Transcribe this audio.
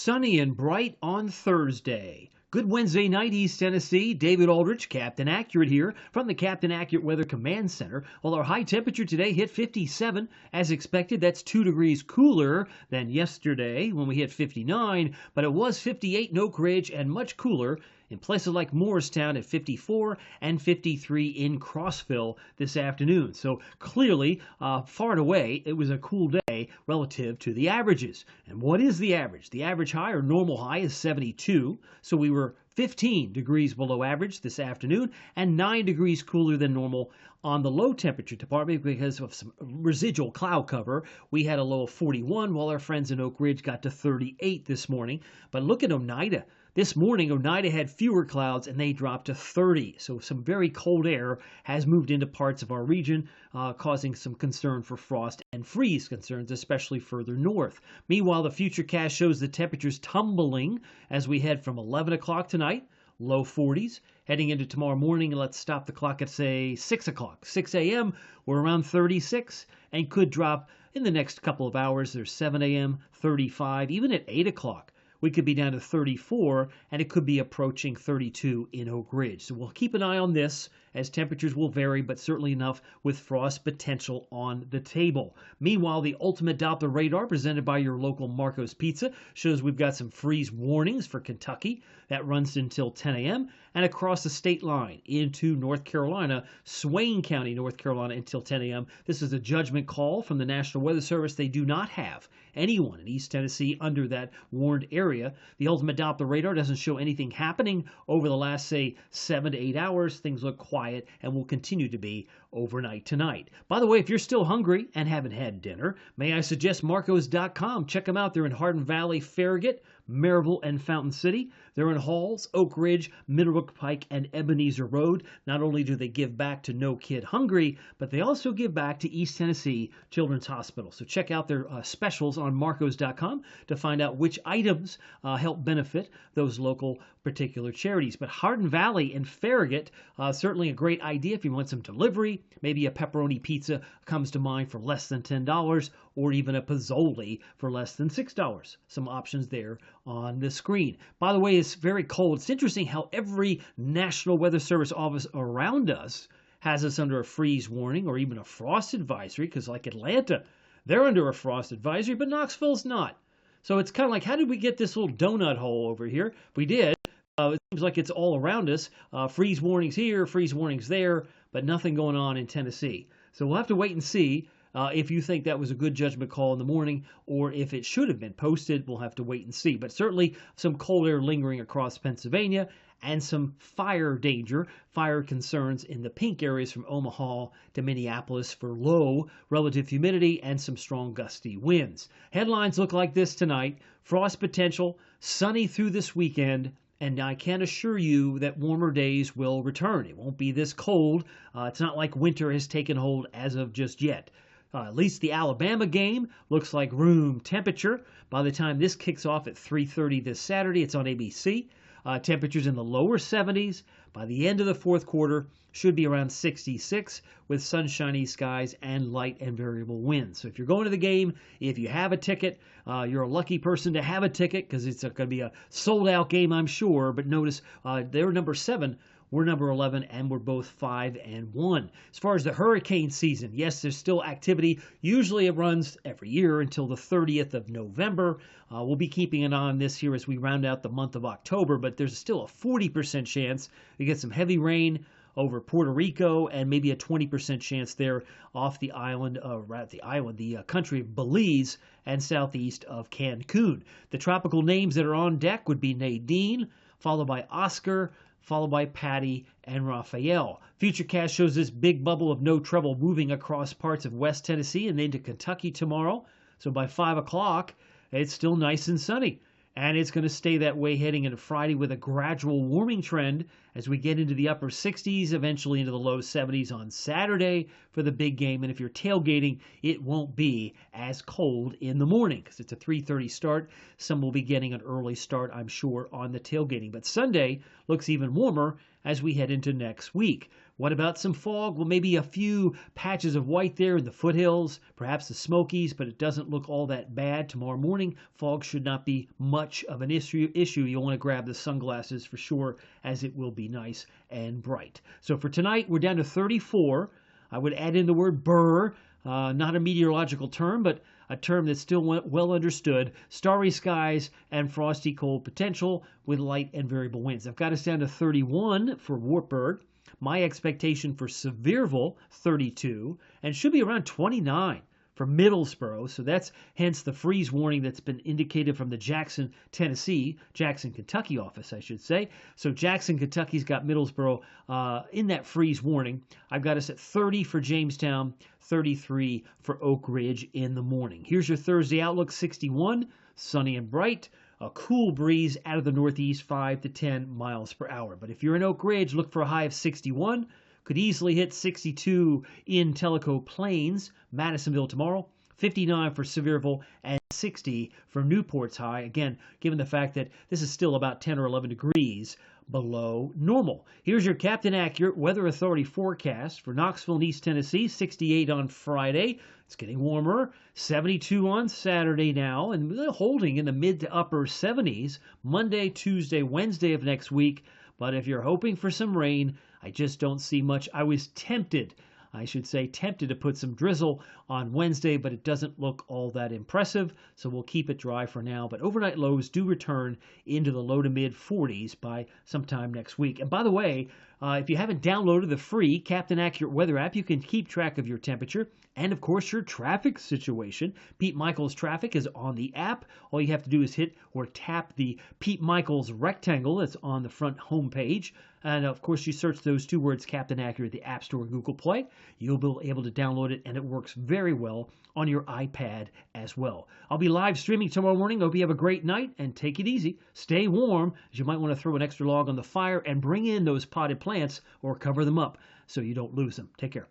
sunny and bright on Thursday. Good Wednesday night, East Tennessee. David Aldrich, Captain Accurate here from the Captain Accurate Weather Command Center. Well, our high temperature today hit 57. As expected, that's 2 degrees cooler than yesterday when we hit 59, but it was 58 in Oak Ridge and much cooler in places like Morristown at 54 and 53 in Crossville this afternoon. So clearly, far and away, it was a cool day relative to the averages. And what is the average? The average high or normal high is 72. So we were 15 degrees below average this afternoon and 9 degrees cooler than normal on the low temperature department because of some residual cloud cover. We had a low of 41 while our friends in Oak Ridge got to 38 this morning. But look at Oneida. This morning, Oneida had fewer clouds and they dropped to 30. So some very cold air has moved into parts of our region, causing some concern for frost and freeze concerns, especially further north. Meanwhile, the futurecast shows the temperatures tumbling as we head from 11 o'clock tonight, low 40s. Heading into tomorrow morning, let's stop the clock at, say, 6 o'clock. 6 a.m., we're around 36 and could drop in the next couple of hours. There's 7 a.m., 35, even at 8 o'clock. We could be down to 34, and it could be approaching 32 in Oak Ridge. So we'll keep an eye on this as temperatures will vary, but certainly enough with frost potential on the table. Meanwhile, the ultimate Doppler radar presented by your local Marco's Pizza shows we've got some freeze warnings for Kentucky. That runs until 10 a.m. and across the state line into North Carolina, Swain County, North Carolina, until 10 a.m. This is a judgment call from the National Weather Service. They do not have anyone in East Tennessee under that warned area. The ultimate Doppler radar doesn't show anything happening over the last, say, 7 to 8 hours. Things look quiet and will continue to be overnight tonight. By the way, if you're still hungry and haven't had dinner, may I suggest Marcos.com. Check them out. They're in Hardin Valley, Farragut, Maryville, and Fountain City. They're in Halls, Oak Ridge, Middlebrook Pike, and Ebenezer Road. Not only do they give back to No Kid Hungry, but they also give back to East Tennessee Children's Hospital. So check out their specials on Marcos.com to find out which items help benefit those local particular charities. But Hardin Valley and Farragut, certainly a great idea if you want some delivery. Maybe a pepperoni pizza comes to mind for less than $10, or even a Pozzoli for less than $6. Some options there on the screen. By the way, it's very cold. It's interesting how every National Weather Service office around us has us under a freeze warning or even a frost advisory, because like Atlanta, they're under a frost advisory, but Knoxville's not. So it's kind of like, how did we get this little donut hole over here? We did. It seems like it's all around us. Freeze warnings here, freeze warnings there, but nothing going on in Tennessee. So we'll have to wait and see if you think that was a good judgment call in the morning or if it should have been posted. We'll have to wait and see. But certainly some cold air lingering across Pennsylvania and some fire danger, fire concerns in the pink areas from Omaha to Minneapolis for low relative humidity and some strong gusty winds. Headlines look like this tonight. Frost potential, sunny through this weekend. And I can assure you that warmer days will return. It won't be this cold. It's not like winter has taken hold as of just yet. At least the Alabama game looks like room temperature. By the time this kicks off at 3:30 this Saturday, it's on ABC. Temperatures in the lower 70s. By the end of the fourth quarter, should be around 66 with sunshiny skies and light and variable winds. So if you're going to the game, if you have a ticket, you're a lucky person to have a ticket because it's going to be a sold-out game, I'm sure. But notice they're number 7. We're number 11, and we're both 5-1. As far as the hurricane season, yes, there's still activity. Usually it runs every year until the 30th of November. We'll be keeping an eye on this here as we round out the month of October, but there's still a 40% chance we get some heavy rain over Puerto Rico and maybe a 20% chance there off the island, the country of Belize and southeast of Cancun. The tropical names that are on deck would be Nadine, followed by Oscar, followed by Patty and Raphael. Futurecast shows this big bubble of no trouble moving across parts of West Tennessee and into Kentucky tomorrow. So by 5 o'clock, it's still nice and sunny. And it's going to stay that way heading into Friday with a gradual warming trend as we get into the upper 60s, eventually into the low 70s on Saturday for the big game. And if you're tailgating, it won't be as cold in the morning because it's a 3:30 start. Some will be getting an early start, I'm sure, on the tailgating. But Sunday looks even warmer as we head into next week. What about some fog? Well, maybe a few patches of white there in the foothills, perhaps the Smokies, but it doesn't look all that bad. Tomorrow morning, fog should not be much of an issue. You'll want to grab the sunglasses for sure, as it will be nice and bright. So for tonight, we're down to 34. I would add in the word burr, not a meteorological term, but a term that's still well understood. Starry skies and frosty cold potential with light and variable winds. I've got us down to 31 for Wartburg. My expectation for Sevierville, 32, and should be around 29 for Middlesboro. So that's hence the freeze warning that's been indicated from the Jackson, Kentucky office, I should say. So Jackson, Kentucky's got Middlesboro in that freeze warning. I've got us at 30 for Jamestown, 33 for Oak Ridge in the morning. Here's your Thursday outlook, 61, sunny and bright. A cool breeze out of the northeast, 5 to 10 miles per hour. But if you're in Oak Ridge, look for a high of 61. Could easily hit 62 in Tellico Plains, Madisonville tomorrow. 59 for Sevierville and 60 for Newport's high. Again, given the fact that this is still about 10 or 11 degrees below normal. Here's your Captain Accurate Weather Authority forecast for Knoxville and East Tennessee. 68 on Friday. It's getting warmer. 72 on Saturday now, and holding in the mid to upper 70s Monday, Tuesday, Wednesday of next week. But if you're hoping for some rain, I just don't see much. I was tempted to put some drizzle on Wednesday, but it doesn't look all that impressive, so we'll keep it dry for now. But overnight lows do return into the low to mid 40s by sometime next week. And by the way, if you haven't downloaded the free Captain Accurate Weather app, you can keep track of your temperature and, of course, your traffic situation. Pete Michaels Traffic is on the app. All you have to do is hit or tap the Pete Michaels rectangle that's on the front homepage. And, of course, you search those two words, Captain Accurate, the App Store, Google Play. You'll be able to download it, and it works very well on your iPad as well. I'll be live streaming tomorrow morning. Hope you have a great night, and take it easy. Stay warm, as you might want to throw an extra log on the fire and bring in those potted plants or cover them up so you don't lose them. Take care.